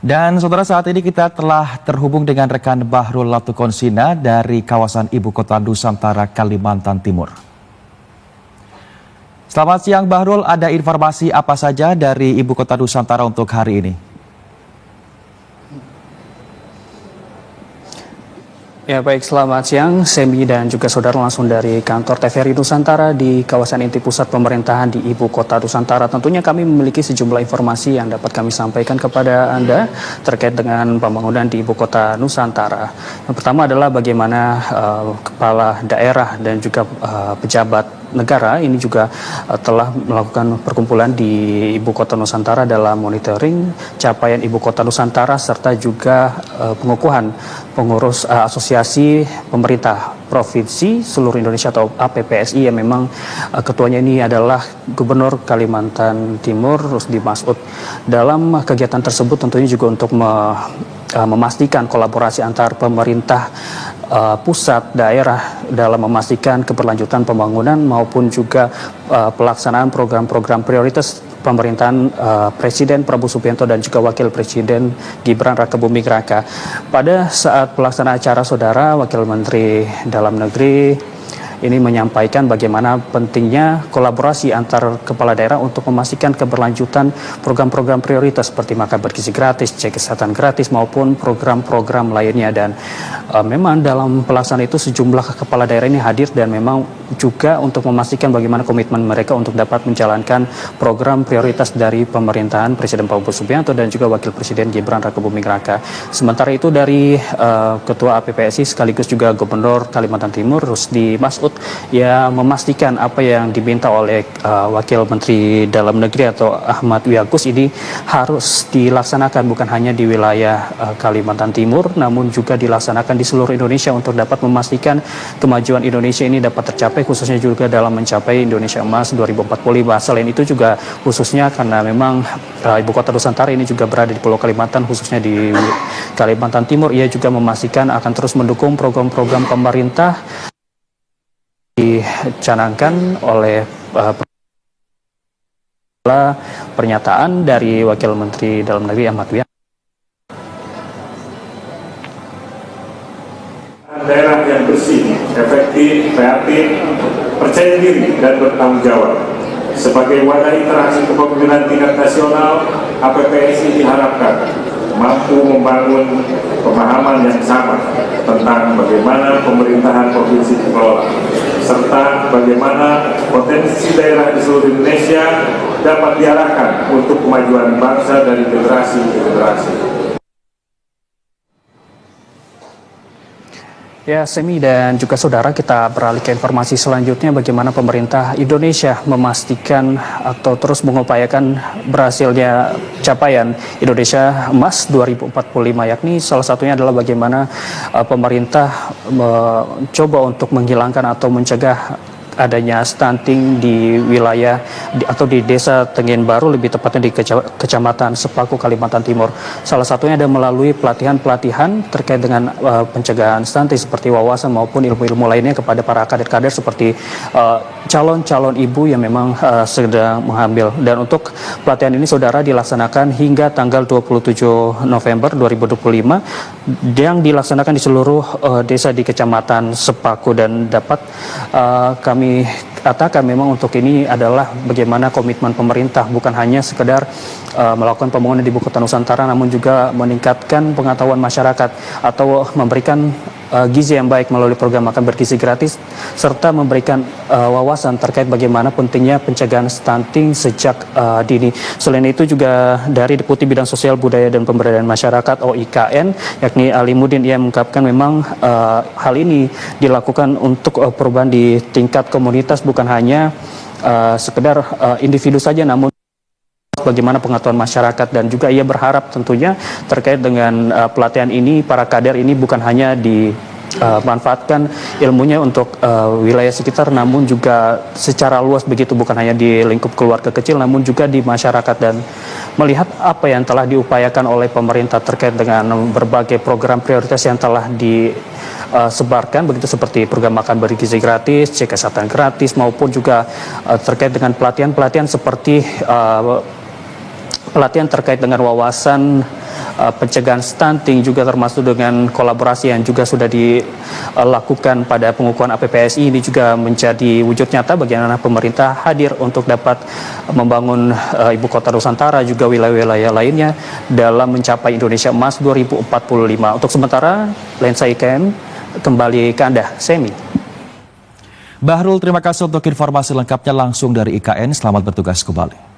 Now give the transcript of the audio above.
Dan saudara, saat ini kita telah terhubung dengan rekan Bahrul Latukonsina dari kawasan Ibu Kota Nusantara, Kalimantan Timur. Selamat siang Bahrul, ada informasi apa saja dari Ibu Kota Nusantara untuk hari ini? Ya baik, selamat siang Semi dan juga saudara, langsung dari kantor TVRI Nusantara di kawasan inti pusat pemerintahan di Ibu Kota Nusantara. Tentunya kami memiliki sejumlah informasi yang dapat kami sampaikan kepada Anda terkait dengan pembangunan di Ibu Kota Nusantara. Yang pertama adalah bagaimana kepala daerah dan juga pejabat negara ini juga telah melakukan perkumpulan di Ibu Kota Nusantara dalam monitoring capaian Ibu Kota Nusantara serta juga pengukuhan pengurus asosiasi pemerintah provinsi seluruh Indonesia atau APPSI yang memang ketuanya ini adalah Gubernur Kalimantan Timur Rusdi Masud. Dalam kegiatan tersebut tentunya juga untuk memastikan kolaborasi antar pemerintah pusat daerah dalam memastikan keberlanjutan pembangunan maupun juga pelaksanaan program-program prioritas pemerintahan Presiden Prabowo Subianto dan juga Wakil Presiden Gibran Rakebuming Raka. Pada saat pelaksanaan acara, saudara, Wakil Menteri Dalam Negeri ini menyampaikan bagaimana pentingnya kolaborasi antar kepala daerah untuk memastikan keberlanjutan program-program prioritas seperti makan bergizi gratis, cek kesehatan gratis maupun program-program lainnya. Dan memang dalam pelaksanaan itu sejumlah kepala daerah ini hadir dan memang juga untuk memastikan bagaimana komitmen mereka untuk dapat menjalankan program prioritas dari pemerintahan Presiden Prabowo Subianto dan juga Wakil Presiden Gibran Rakebuming Raka. Sementara itu dari Ketua APPSI sekaligus juga Gubernur Kalimantan Timur Rusdi Masud ya memastikan apa yang diminta oleh Wakil Menteri Dalam Negeri atau Ahmad Wiyagus ini harus dilaksanakan bukan hanya di wilayah Kalimantan Timur namun juga dilaksanakan di seluruh Indonesia untuk dapat memastikan kemajuan Indonesia ini dapat tercapai, khususnya juga dalam mencapai Indonesia Emas 2045. Selain itu juga khususnya karena memang Ibu Kota Nusantara ini juga berada di Pulau Kalimantan, khususnya di Kalimantan Timur, ia juga memastikan akan terus mendukung program-program pemerintah dicanangkan oleh pernyataan dari Wakil Menteri Dalam Negeri Ahmad Wiyagus. Daerah yang bersih, efektif, kreatif, percaya diri dan bertanggung jawab. Sebagai wadah interaksi kepemimpinan tingkat nasional, APPSI diharapkan mampu membangun pemahaman yang sama tentang bagaimana pemerintahan provinsi dikelola, serta bagaimana potensi daerah di seluruh Indonesia dapat diarahkan untuk kemajuan bangsa dari generasi ke generasi. Ya, Semi dan juga saudara, kita beralih ke informasi selanjutnya, bagaimana pemerintah Indonesia memastikan atau terus mengupayakan berhasilnya capaian Indonesia Emas 2045, yakni salah satunya adalah bagaimana pemerintah mencoba untuk menghilangkan atau mencegah adanya stunting di wilayah atau di desa Tenggin Baru, lebih tepatnya di Kecamatan Sepaku, Kalimantan Timur. Salah satunya ada melalui pelatihan-pelatihan terkait dengan pencegahan stunting seperti wawasan maupun ilmu-ilmu lainnya kepada para kader-kader seperti calon-calon ibu yang memang sedang menghamil. Dan untuk pelatihan ini, saudara, dilaksanakan hingga tanggal 27 November 2025 yang dilaksanakan di seluruh desa di Kecamatan Sepaku. Dan dapat kami katakan memang untuk ini adalah bagaimana komitmen pemerintah bukan hanya sekedar melakukan pembangunan di Ibu Kota Nusantara namun juga meningkatkan pengetahuan masyarakat atau memberikan gizi yang baik melalui program makan bergizi gratis serta memberikan wawasan terkait bagaimana pentingnya pencegahan stunting sejak dini. Selain itu juga dari Deputi Bidang Sosial Budaya dan Pemberdayaan Masyarakat OIKN yakni Alimuddin, ia mengungkapkan memang hal ini dilakukan untuk perubahan di tingkat komunitas, bukan hanya sekedar individu saja namun bagaimana pengetahuan masyarakat. Dan juga ia berharap tentunya terkait dengan pelatihan ini, para kader ini bukan hanya dimanfaatkan ilmunya untuk wilayah sekitar namun juga secara luas begitu, bukan hanya di lingkup keluarga kecil namun juga di masyarakat. Dan melihat apa yang telah diupayakan oleh pemerintah terkait dengan berbagai program prioritas yang telah disebarkan begitu, seperti program makan bergizi gratis, cek kesehatan gratis maupun juga terkait dengan pelatihan-pelatihan seperti pelatihan terkait dengan wawasan pencegahan stunting, juga termasuk dengan kolaborasi yang juga sudah dilakukan pada pengukuhan APPSI ini juga menjadi wujud nyata bagaimana pemerintah hadir untuk dapat membangun ibu kota Nusantara juga wilayah-wilayah lainnya dalam mencapai Indonesia Emas 2045. Untuk sementara, Lensa IKN kembali ke Anda, Semi. Bahrul, terima kasih untuk informasi lengkapnya langsung dari IKN. Selamat bertugas kembali.